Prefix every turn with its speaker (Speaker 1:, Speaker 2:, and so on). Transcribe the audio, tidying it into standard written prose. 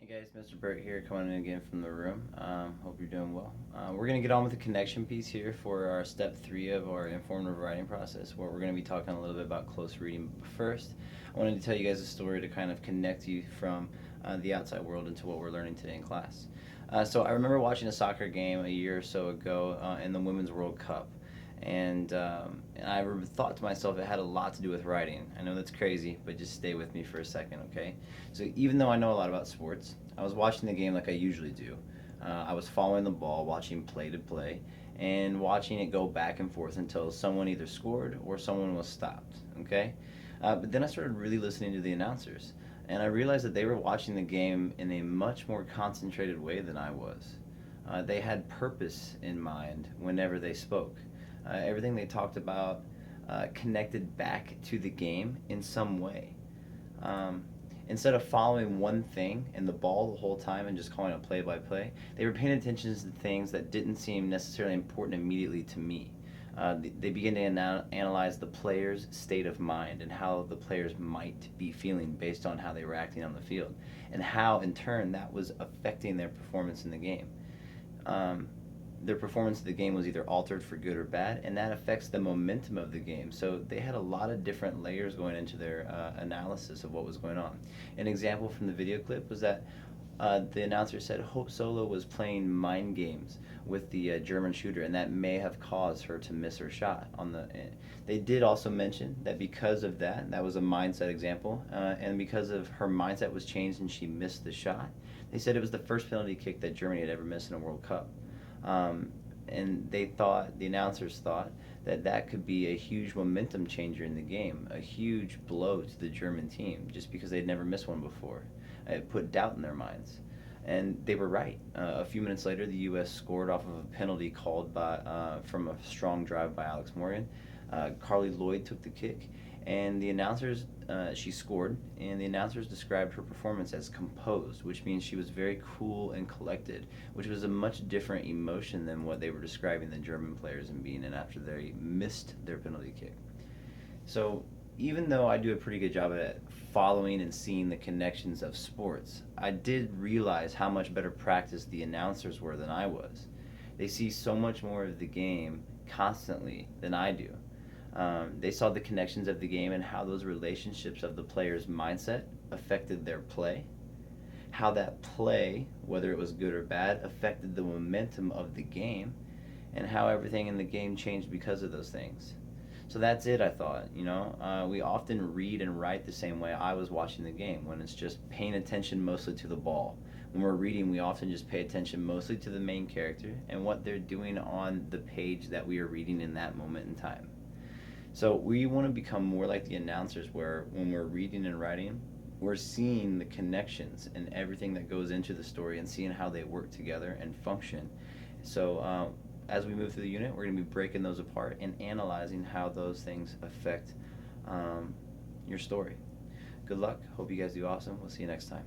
Speaker 1: Guys, Mr. Burt here, coming in again from the room. Hope you're doing well. We're going to get on with the connection piece here for our step 3 of our informative writing process, where we're going to be talking a little bit about close reading. But first, I wanted to tell you guys a story to kind of connect you from the outside world into what we're learning today in class. So I remember watching a soccer game a year or so ago in the Women's World Cup. And I thought to myself it had a lot to do with writing. I know that's crazy, but just stay with me for a second, okay? So even though I know a lot about sports, I was watching the game like I usually do. I was following the ball, watching play to play, and watching it go back and forth until someone either scored or someone was stopped, okay? But then I started really listening to the announcers, and I realized that they were watching the game in a much more concentrated way than I was. They had purpose in mind whenever they spoke. Everything they talked about connected back to the game in some way. Um, Instead of following one thing and the ball the whole time and just calling it play by play, they were paying attention to things that didn't seem necessarily important immediately to me. They began to analyze the player's state of mind and how the players might be feeling based on how they were acting on the field, and how in turn that was affecting their performance in the game. Um, their performance of the game was either altered for good or bad, and that affects the momentum of the game. So they had a lot of different layers going into their analysis of what was going on. An example from the video clip was that the announcer said Hope Solo was playing mind games with the German shooter, and that may have caused her to miss her shot. They did also mention that because of that, that was a mindset example, and because of her mindset was changed and she missed the shot, they said it was the first penalty kick that Germany had ever missed in a World Cup. And the announcers thought that that could be a huge momentum changer in the game, a huge blow to the German team, just because they'd never missed one before. It put doubt in their minds. And they were right. A few minutes later, the U.S. scored off of a penalty called from a strong drive by Alex Morgan. Carly Lloyd took the kick, and she scored, and the announcers described her performance as composed, which means she was very cool and collected, which was a much different emotion than what they were describing the German players in being in after they missed their penalty kick. So even though I do a pretty good job at following and seeing the connections of sports, I did realize how much better practiced the announcers were than I was. They see so much more of the game constantly than I do. They saw the connections of the game and how those relationships of the player's mindset affected their play, how that play, whether it was good or bad, affected the momentum of the game, and how everything in the game changed because of those things. So that's it, I thought. We often read and write the same way I was watching the game, when it's just paying attention mostly to the ball. When we're reading, we often just pay attention mostly to the main character and what they're doing on the page that we are reading in that moment in time. So we want to become more like the announcers, where when we're reading and writing, we're seeing the connections and everything that goes into the story and seeing how they work together and function. So as we move through the unit, we're going to be breaking those apart and analyzing how those things affect your story. Good luck. Hope you guys do awesome. We'll see you next time.